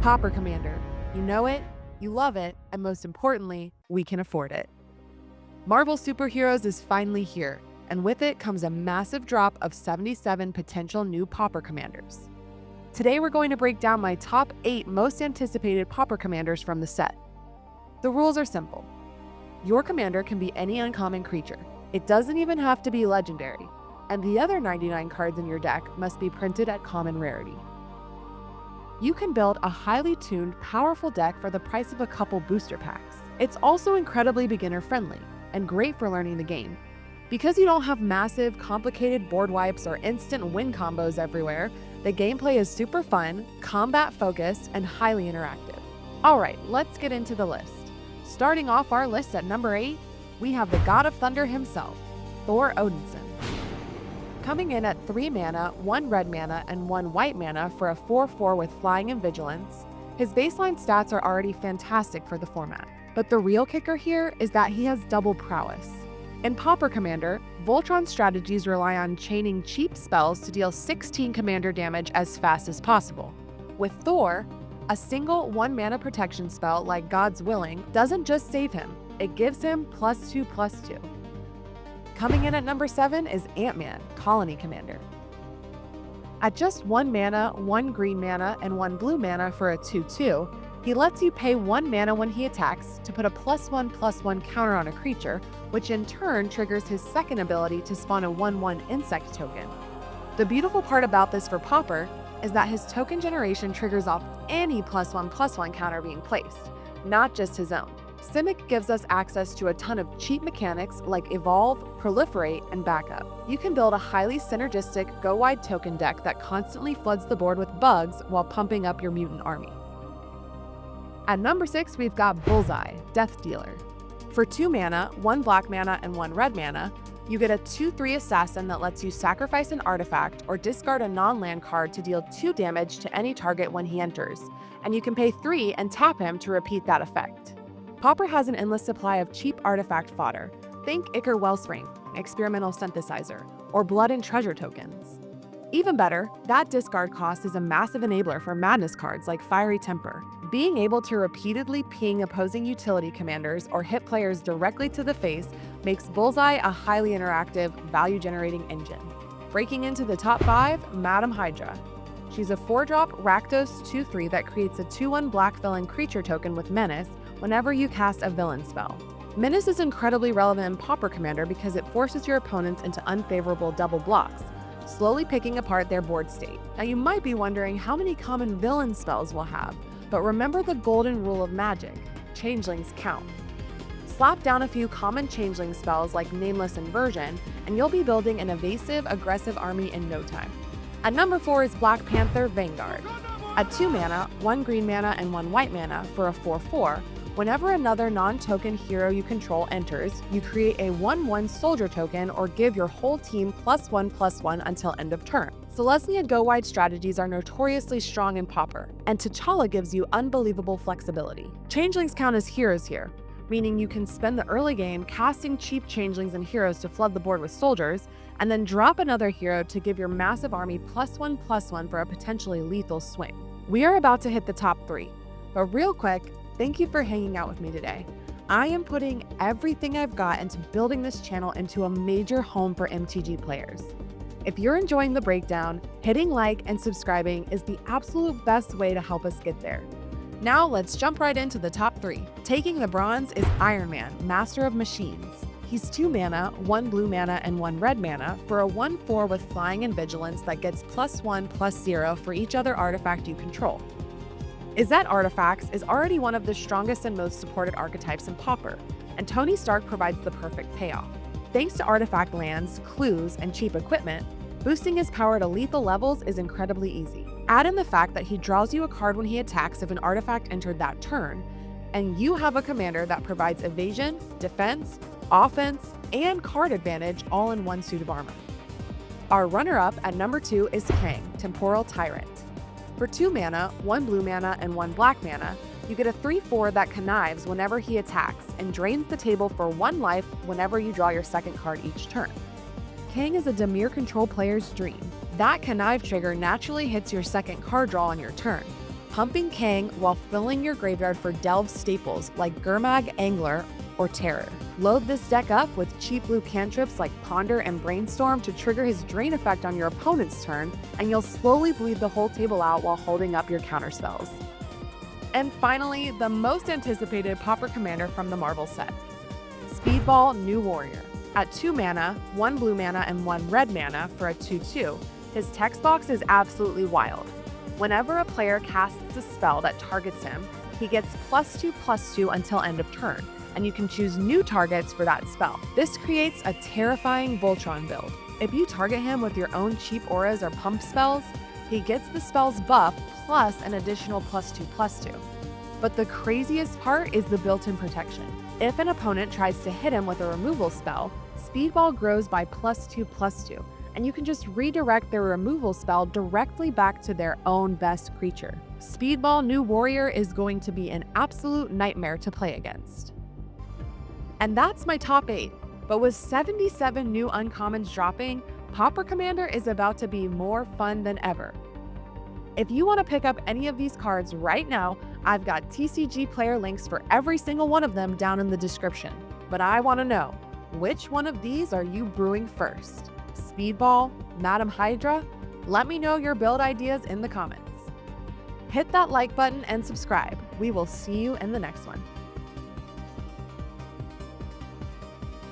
Pauper Commander. You know it, you love it, and most importantly, we can afford it. Marvel Superheroes is finally here, and with it comes a massive drop of 77 potential new Pauper Commanders. Today we're going to break down my top 8 most anticipated Pauper Commanders from the set. The rules are simple. Your commander can be any uncommon creature. It doesn't even have to be legendary, and the other 99 cards in your deck must be printed at common rarity. You can build a highly tuned, powerful deck for the price of a couple booster packs. It's also incredibly beginner-friendly and great for learning the game. Because you don't have massive, complicated board wipes or instant win combos everywhere, the gameplay is super fun, combat-focused, and highly interactive. Alright, let's get into the list. Starting off our list at number 8, we have the God of Thunder himself, Thor Odinson. Coming in at 3 mana, 1 red mana, and 1 white mana for a 4/4 with flying and vigilance, his baseline stats are already fantastic for the format. But the real kicker here is that he has double prowess. In Pauper Commander, Voltron strategies rely on chaining cheap spells to deal 16 commander damage as fast as possible. With Thor, a single 1 mana protection spell like God's Willing doesn't just save him, it gives him +2/+2. Coming in at number 7 is Ant-Man, Colony Commander. At just 1 mana, 1 green mana, and 1 blue mana for a 2/2, he lets you pay 1 mana when he attacks to put a +1/+1 counter on a creature, which in turn triggers his second ability to spawn a 1/1 insect token. The beautiful part about this for Pauper is that his token generation triggers off any +1/+1 counter being placed, not just his own. Simic gives us access to a ton of cheap mechanics like Evolve, Proliferate, and Backup. You can build a highly synergistic go-wide token deck that constantly floods the board with bugs while pumping up your mutant army. At number 6, we've got Bullseye, Death Dealer. For 2 mana, 1 black mana, and 1 red mana, you get a 2/3 assassin that lets you sacrifice an artifact or discard a non-land card to deal 2 damage to any target when he enters, and you can pay 3 and tap him to repeat that effect. Pauper has an endless supply of cheap artifact fodder. Think Ichor Wellspring, Experimental Synthesizer, or Blood and Treasure tokens. Even better, that discard cost is a massive enabler for madness cards like Fiery Temper. Being able to repeatedly ping opposing utility commanders or hit players directly to the face makes Bullseye a highly interactive, value-generating engine. Breaking into the top 5, Madam Hydra. She's a 4-drop Rakdos 2/3 that creates a 2/1 black villain creature token with Menace whenever you cast a villain spell. Menace is incredibly relevant in Pauper Commander because it forces your opponents into unfavorable double blocks, slowly picking apart their board state. Now you might be wondering how many common villain spells we'll have, but remember the golden rule of magic: changelings count. Slap down a few common changeling spells like Nameless Inversion, and you'll be building an evasive, aggressive army in no time. At number 4 is Black Panther, Vanguard. At 2 mana, 1 green mana, and 1 white mana for a 4/4, whenever another non-token hero you control enters, you create a 1/1 soldier token or give your whole team +1/+1 until end of turn. Selesnya go-wide strategies are notoriously strong in Pauper, and T'Challa gives you unbelievable flexibility. Changelings count as heroes here, meaning you can spend the early game casting cheap changelings and heroes to flood the board with soldiers, and then drop another hero to give your massive army +1/+1 for a potentially lethal swing. We are about to hit the top 3, but real quick, thank you for hanging out with me today. I am putting everything I've got into building this channel into a major home for MTG players. If you're enjoying the breakdown, hitting like and subscribing is the absolute best way to help us get there. Now let's jump right into the top 3. Taking the bronze is Iron Man, Master of Machines. He's 2 mana, 1 blue mana, and 1 red mana for a 1/4 with flying and vigilance that gets +1/+0 for each other artifact you control. Izzet Artifacts is already one of the strongest and most supported archetypes in Pauper, and Tony Stark provides the perfect payoff. Thanks to artifact lands, clues, and cheap equipment, boosting his power to lethal levels is incredibly easy. Add in the fact that he draws you a card when he attacks if an artifact entered that turn, and you have a commander that provides evasion, defense, offense, and card advantage all in one suit of armor. Our runner-up at number 2 is Kang, Temporal Tyrant. For 2 mana, 1 blue mana, and 1 black mana, you get a 3/4 that connives whenever he attacks and drains the table for 1 life whenever you draw your second card each turn. Kang is a Dimir control player's dream. That connive trigger naturally hits your second card draw on your turn, pumping Kang while filling your graveyard for delve staples like Gurmag Angler or Terror. Load this deck up with cheap blue cantrips like Ponder and Brainstorm to trigger his drain effect on your opponent's turn, and you'll slowly bleed the whole table out while holding up your counterspells. And finally, the most anticipated Pauper Commander from the Marvel set. Speedball New Warrior. At 2 mana, 1 blue mana, and 1 red mana for a 2/2, his text box is absolutely wild. Whenever a player casts a spell that targets him, he gets +2/+2 until end of turn, and you can choose new targets for that spell. This creates a terrifying Voltron build. If you target him with your own cheap auras or pump spells, he gets the spell's buff plus an additional +2/+2. But the craziest part is the built-in protection. If an opponent tries to hit him with a removal spell, Speedball grows by +2/+2, and you can just redirect their removal spell directly back to their own best creature. Speedball New Warrior is going to be an absolute nightmare to play against. And that's my top 8, but with 77 new uncommons dropping, Pauper Commander is about to be more fun than ever. If you want to pick up any of these cards right now, I've got TCG player links for every single one of them down in the description. But I want to know, which one of these are you brewing first? Speedball? Madam Hydra? Let me know your build ideas in the comments. Hit that like button and subscribe. We will see you in the next one.